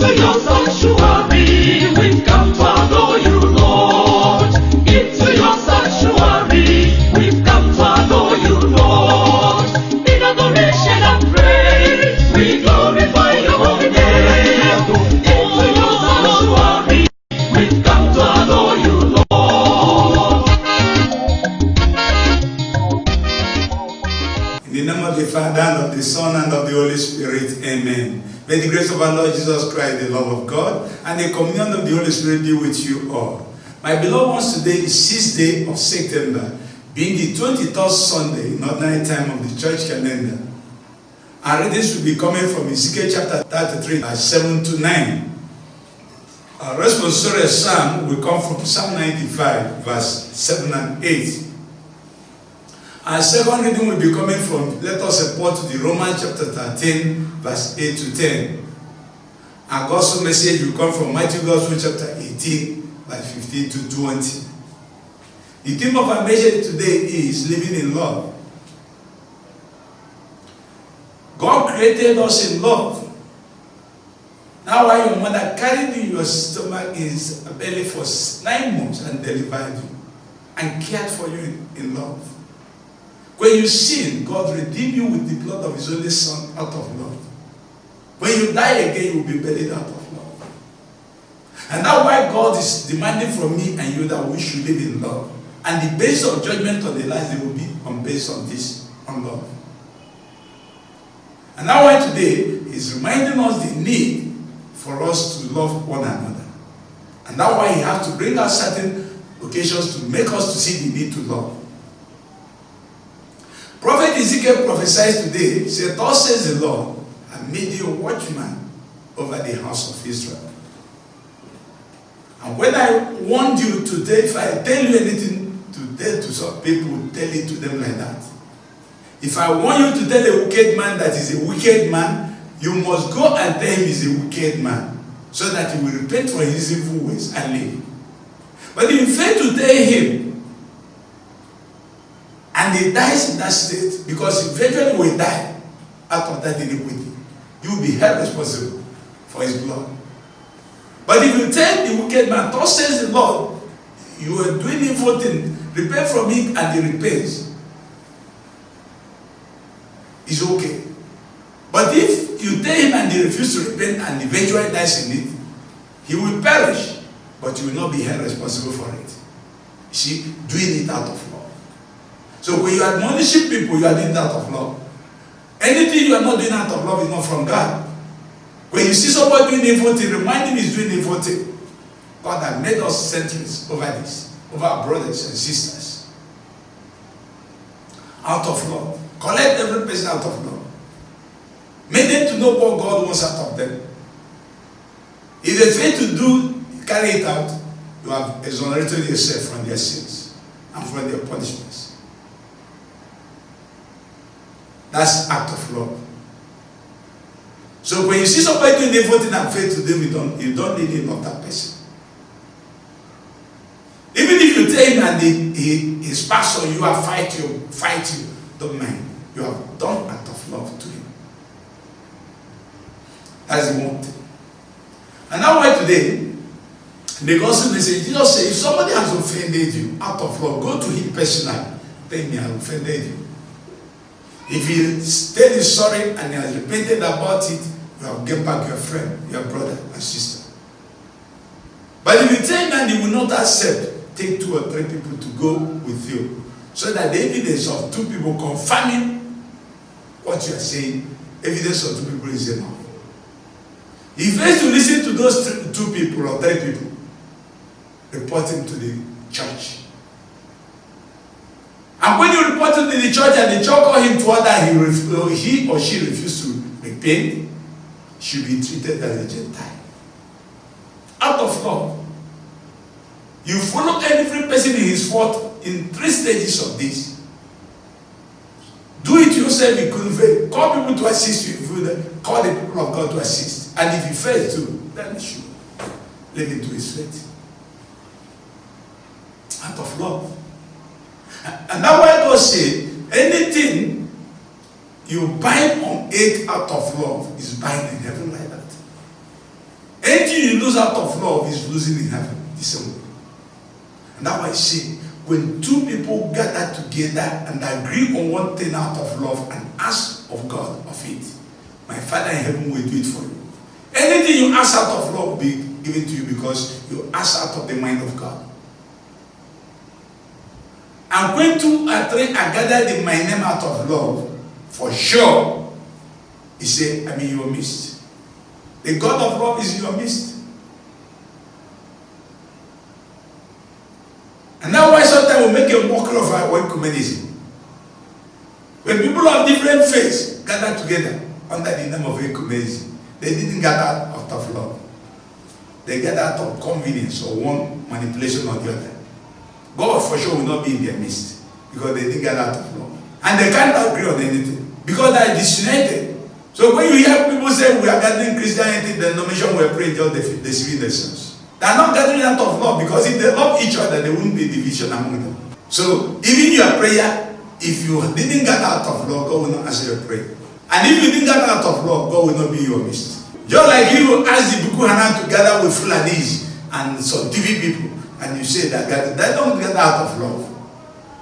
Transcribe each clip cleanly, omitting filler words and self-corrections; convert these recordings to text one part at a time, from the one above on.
Into your sanctuary, we've come to adore you, Lord. Into your sanctuary, we've come to adore you, Lord. In adoration and praise, we glorify your holy name. Into your sanctuary, we've come to adore you, Lord. In the name of the Father, and of the Son, and of the Holy Spirit, amen. May the grace of our Lord Jesus Christ, the love of God, and the communion of the Holy Spirit be with you all. My beloved ones, today is 6th day of September, being the 23rd Sunday in ordinary time of the church calendar. Our readings will be coming from Ezekiel chapter 33, verse 7 to 9. Our responsorial psalm will come from Psalm 95, verse 7 and 8. Our second reading will be coming from, let us report to the Romans chapter 13, verse 8 to 10. Our gospel message will come from Matthew Gospel chapter 18, verse 15 to 20. The theme of our message today is living in love. God created us in love. Now why your mother carried you in your stomach in her belly for 9 months and delivered you and cared for you in love. When you sin, God redeemed you with the blood of his only son out of love. When you die again, you will be buried out of love. And that's why God is demanding from me and you that we should live in love. And the basis of judgment on the lives will be based on this, on love. And that's why today is reminding us the need for us to love one another. And that's why he has to bring us certain occasions to make us to see the need to love. Prophet Ezekiel prophesies today, he said, thus says the Lord, I made you a watchman over the house of Israel. And when I warned you today, if I tell you anything to tell to some people, tell it to them like that. If I want you to tell a wicked man that is a wicked man, you must go and tell him he's a wicked man, so that he will repent from his evil ways and live. But if you fail to tell him, and he dies in that state, because eventually will die out of that iniquity, you will be held responsible for his blood. But if you tell the wicked man, thus says the Lord, you are doing evil thing, repent from it, and he repents, it's okay. But if you tell him and he refuses to repent and eventually dies in it, he will perish, but you will not be held responsible for it. You see, doing it out of love. So when you are admonishing people, you are doing it out of love. Anything you are not doing out of love is not from God. When you see somebody doing evil thing, remind him he's doing evil thing. God has made us centuries over this, over our brothers and sisters. Out of love. Collect every person out of love. Make them to know what God wants out of them. If they fail to carry it out, you have exonerated yourself from their sins and from their punishments. That's act of love. So when you see somebody doing evil thing and fail to do, you don't really love that person. Even if you tell him and his pastor, you are fight you, don't mind. You have done act of love to him. That's the one thing. And now why today, the gospel message, Jesus says, if somebody has offended you out of love, go to him personally. Tell me I offended you. If he still is sorry and he has repented about it, you have get back your friend, your brother and sister. But if you tell him and he will not accept, take 2 or 3 people to go with you, so that the evidence of 2 people confirming what you are saying, evidence of 2 people is enough. If you fail to listen to those 2 people or 3 people, report him to the church. And when you report him to the church and the church call him to order, he or she refused to repent, should be treated as a Gentile. Out of love. You follow every person in his fault in 3 stages of this. Do it yourself, you couldn't fail. Call people to assist you. Call the people of God to assist. And if you fail to, then you should leave him to his fate. Out of love. And that's why God said, anything you bind on earth out of love is bind in heaven like that. you lose out of love is losing in heaven the same way. And that's why I say, when two people gather together and agree on one thing out of love and ask of God of it, my Father in heaven will do it for you. Anything you ask out of love will be given to you because you ask out of the mind of God. And when 2 or 3 are gathered in my name out of love, for sure, he said, I mean, you are missed. The God of love is your midst. And that's why sometimes we make a mockery of our ecumenism. When people of different faiths gather together under the name of ecumenism, they didn't gather out of love. They gathered out of convenience or one manipulation or the other. God for sure will not be in their midst because they didn't gather out of love. And they can't agree on anything because they are disunited. So when you hear people say we are gathering Christianity, the denomination will pray until they deceive themselves. They are not gathering out of love because if they love each other, there wouldn't be division among them. So even your prayer, if you didn't gather out of love, God will not answer your prayer. And if you didn't gather out of love, God will not be your midst. Just like you ask the Boko Haram to gather with Fulanis and some TV people, and you say that they don't gather out of love.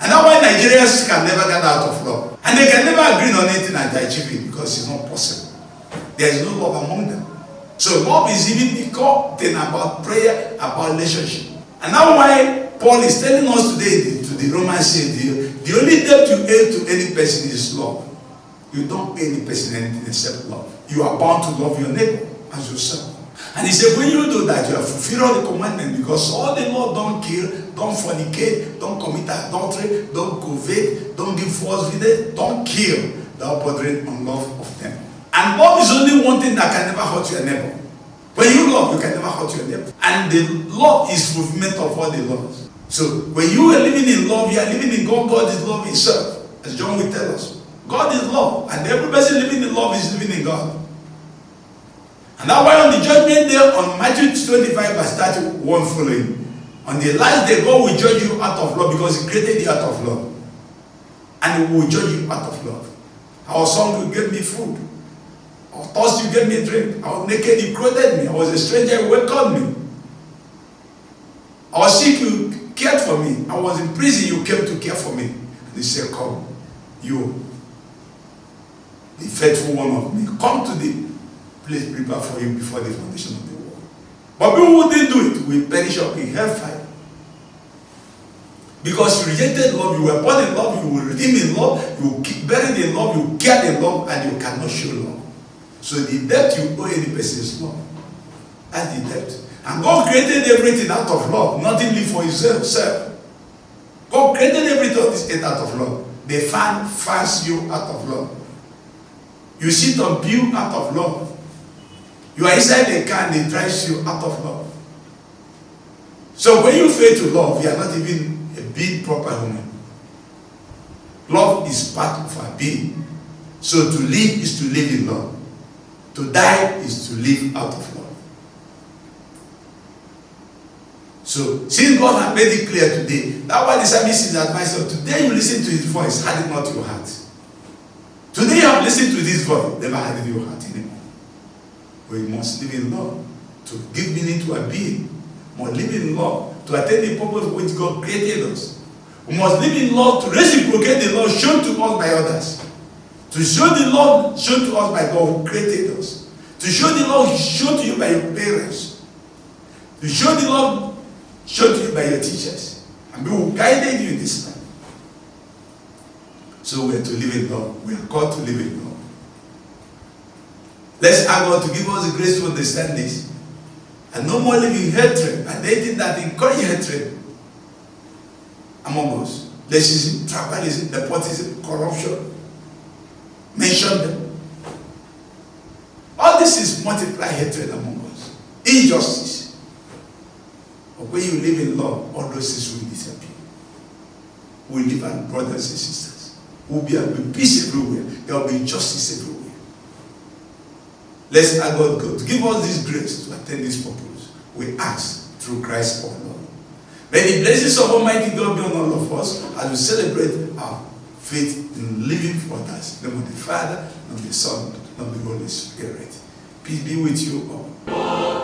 And that's why Nigerians can never gather out of love. And they can never agree on anything and achieve it because it's not possible. There is no love among them. So love is even the core thing about prayer, about relationship. And that's why Paul is telling us today to the Romans saying, the only debt you owe to any person is love. You don't pay any person anything except love. You are bound to love your neighbor as yourself. And he said, when you do that, you have fulfilled all the commandments because all the law: don't kill, don't fornicate, don't commit adultery, don't covet, don't give false witness, don't kill. Thou bordering on love of them. And love is only one thing that can never hurt your neighbor. When you love, you can never hurt your neighbor. And the love is fulfillment of all the laws. So when you are living in love, you are living in God. God is love himself, as John will tell us. God is love, and every person living in love is living in God. And that's why on the judgment day, on Matthew 25 verse 31 following, on the last day, God will judge you out of love because he created you out of love. And he will judge you out of love. I was hungry, you gave me food. I was thirsty, you gave me drink. I was naked, you clothed me. I was a stranger, you welcomed me. I was sick, you cared for me. I was in prison, you came to care for me. And he said, come, you, the faithful one of me, come to the place prepared for you before the foundation of the world. But people who didn't do it will perish up in hellfire. Because you rejected love, you were born in love, you were redeemed in love, you were buried in love, you cared in love, and you cannot show love. So the debt you owe any person is love. That's the debt. And God created everything out of love, nothing live for himself. God created everything on this earth out of love. The fan fans you out of love. You sit on pew out of love. You are inside the car and it drives you out of love. So when you fail to love, you are not even a being proper human. Love is part of our being. So to live is to live in love. To die is to live out of love. So since God has made it clear today, that's why the psalmist is advising, today you listen to his voice, harden not your heart. Today you have listened to this voice, never harden your heart anymore. We must live in love to give meaning to our being. We must live in love to attain the purpose for which God created us. We must live in love to reciprocate the love shown to us by others. To show the love shown to us by God who created us. To show the love shown to you by your parents. To show the love shown to you by your teachers. And who guided you in this life. So we are to live in love. We are called to live in love. Let's ask God to give us the grace to understand this. And no more living hatred and anything that encourage hatred among us. Racism, tribalism, nepotism, corruption. Mention them. All this is multiply hatred among us. Injustice. But when you live in love, all those things will disappear. We live as brothers and sisters. We'll be at peace everywhere. There will be justice everywhere. Let's ask God to give us this grace to attain this purpose. We ask through Christ our Lord. May the blessings of Almighty God be on all of us as we celebrate our faith in living for others. In the name of the Father, and of the Son, and of the Holy Spirit. Peace be with you all.